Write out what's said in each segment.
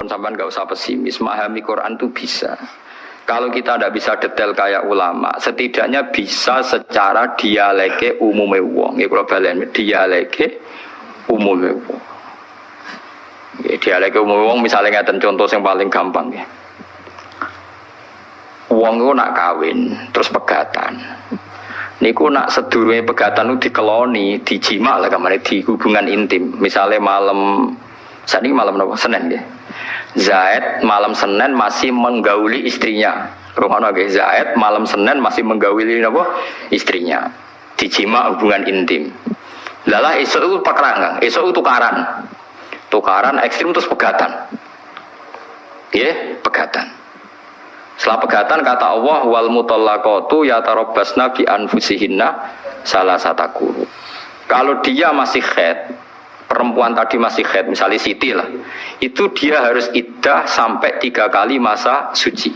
Sampai nggak usah pesimis, memahami Quran itu bisa. Kalau kita tidak bisa detail kayak ulama, setidaknya bisa secara dialeke umume wong. Ya kalau balen dialeke umume wong. Ya, dialeke umume wong misalnya ngeten contoh yang paling gampang ya. Wong itu nak kawin, terus pegatan. Niku nak sedurunge pegatan itu dikeloni, dijima lah kemana di hubungan intim. Misalnya malam, saat ini malam apa? Senin ya. Zaid malam Senin masih menggauli istrinya. Rohana ge Zaid malam Senin masih menggauli apa? Istrinya. Dijima hubungan intim. Lalah esok itu pekerangan, esok itu tukaran. Tukaran ekstrim terus pegatan. Ya, pegatan. Setelah pegatan kata Allah wal mutallaqatu yatarabbasna bi anfusihinna salasata quru. Kalau dia masih haid, perempuan tadi masih haid, misalnya Siti lah, itu dia harus iddah sampai 3 kali masa suci.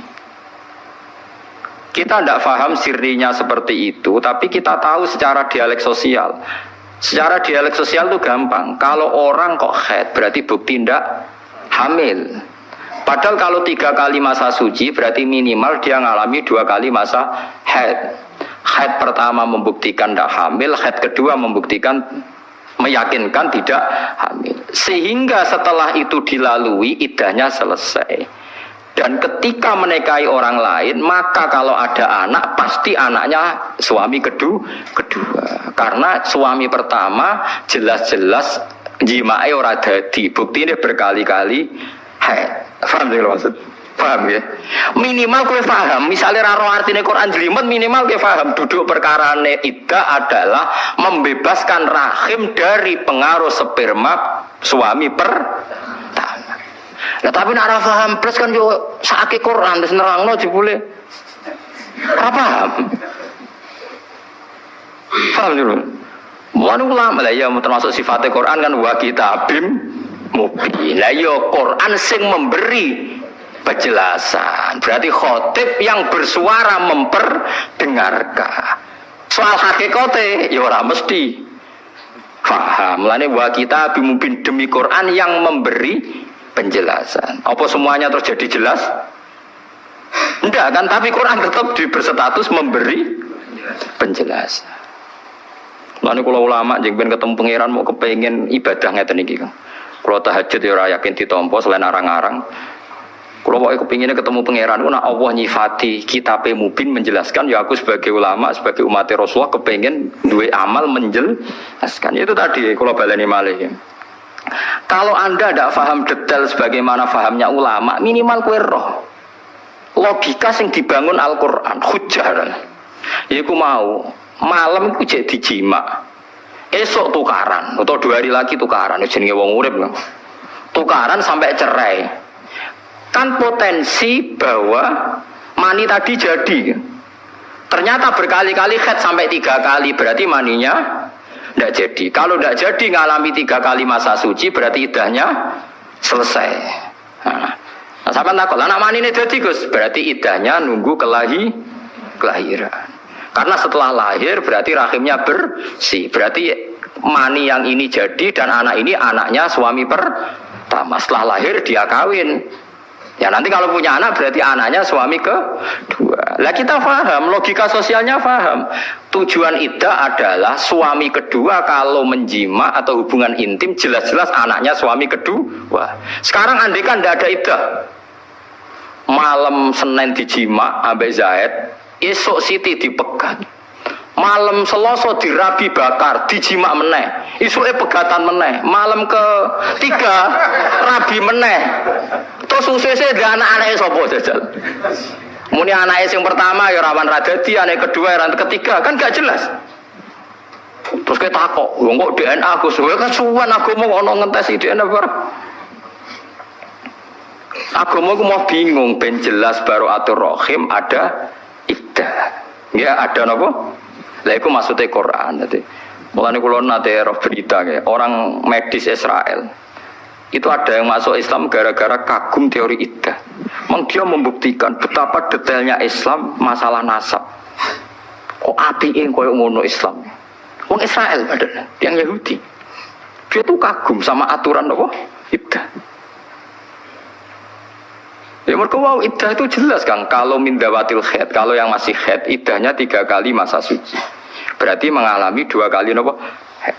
Kita tidak paham sirinya seperti itu, tapi kita tahu secara dialek sosial. Secara dialek sosial itu gampang. Kalau orang kok haid, berarti bukti tidak hamil. Padahal kalau 3 kali masa suci, berarti minimal dia ngalami 2 kali masa haid. Haid pertama membuktikan tidak hamil, haid kedua membuktikan meyakinkan tidak hamil. Sehingga setelah itu dilalui iddahnya selesai. Dan ketika menikahi orang lain, maka kalau ada anak pasti anaknya suami kedua. Karena suami pertama jelas-jelas jimae ora dadi, buktine berkali-kali haid. Paham ya maksud? Paham ya? Minimal kowe paham, misalnya raro artine Quran jelimet minimal kowe paham duduk perkarane iddah adalah membebaskan rahim dari pengaruh sperma suami pertama. Nah tapi nek ora paham plus kan yo sakake Quran terus nerangno jebule. Ora paham. Paham dulu. Mun ulama lah ya termasuk sifatnya Quran kan wa kitabim mubin. Lah yo Quran sing memberi penjelasan. Berarti khotib yang bersuara memperdengarkan. Soal hakikate ya ora mesti paham. Lane wa kita bimubin demi Quran yang memberi penjelasan. Apa semuanya terus jadi jelas? Enggak kan, tapi Quran tetap berstatus memberi penjelasan. Lane kula ulama jeng ben ketemu pangeran mau kepengin ibadah ngeten iki, Kang. Kula tahajud ya ora yakin ditampa selain arang-arang. Kalau mau kepinginnya ketemu pangeran, nak Allah nyifati kitab mubin menjelaskan, ya aku sebagai ulama, sebagai umat Rasulullah kepingin dua amal menjelaskan. Itu tadi kalau baleni malih. Kalau anda tidak paham detail sebagaimana fahamnya ulama, minimal kue roh logika yang dibangun Al-Quran hujah. Ya aku mau malam aku jadi jima, esok tukaran atau 2 hari lagi tukaran, jenenge wong urip tukaran sampai cerai. Kan potensi bahwa mani tadi jadi ternyata berkali-kali haid sampai 3 kali, berarti maninya tidak jadi. Kalau tidak jadi ngalami 3 kali masa suci berarti iddahnya selesai. Nah sampai takut anak mani ini jadi Gus, berarti iddahnya nunggu kelahiran. Karena setelah lahir berarti rahimnya bersih, berarti mani yang ini jadi dan anak ini anaknya suami pertama. Setelah lahir dia kawin. Ya nanti kalau punya anak berarti anaknya suami kedua. Lah kita paham, logika sosialnya paham. Tujuan iddah adalah suami kedua kalau menjima atau hubungan intim jelas-jelas anaknya suami kedua. Sekarang andai kan tidak ada iddah. Malam Senin dijima ambek Zaid, esok Siti dipegat. Malam Selasa dirabi bakar, dijima meneh. Isuke pegatan meneh. Malam ketiga rabi meneh. Terus susese ndek anak-anake sapa jajal? Muni anake sing pertama ya rawan ra dadi, anake kedua ya ketiga, kan gak jelas. Terus kita takok, lho kok DNA Gus? Ya kan suwan agama ono ngentesi DNA bareng. Agama ku mau bingung ben jelas baru atur rahim ada iddah. Ya ada napa? Lah iku maksude Quran dadi. Mulane kula nate roh berita ya, orang medis Israel. Itu ada yang masuk Islam gara-gara kagum teori iddah. Memang dia membuktikan betapa detailnya Islam masalah nasab. Kok apike koyo ngono Islam. Wong Israel padahal yang Yahudi. Dia tuh kagum sama aturan apa? Iddah. Ya mereka wow iddah itu jelas Kang. Kalau mindawatil haid, kalau yang masih haid iddahnya 3 kali masa suci. Berarti mengalami 2 kali nopo haid.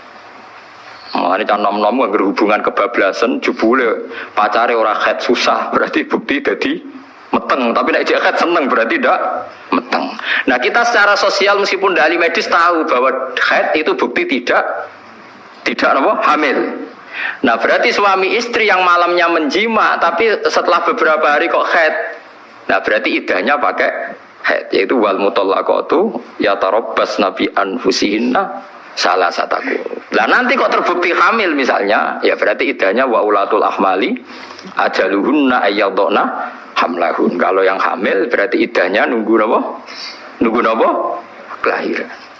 Ini kan nom-nom berhubungan kebablasan jebule pacare ora haid susah berarti bukti jadi meteng. Tapi nek jek haid seneng berarti ndak meteng. Nah kita secara sosial meskipun dari medis tahu bahwa haid itu bukti tidak nopo hamil. Nah berarti suami istri yang malamnya menjima tapi setelah beberapa hari kok haid. Nah berarti iddahnya pakai haid, yaitu wal mutallaqatu yatarabbasna bi anfusihinna salasataku. Lah nanti kok terbukti hamil misalnya, ya berarti iddahnya wa ulatul ahmali ajaluhunna ayyadna hamlahun. Kalau yang hamil berarti iddahnya nunggu napa? Nunggu napa? Kelahiran.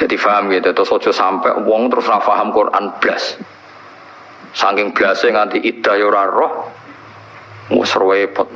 Jadi paham gitu, terus ojo sampai wong terus ora paham Quran blas. Saking blase nganti iddah ya ora roh. Wes repot.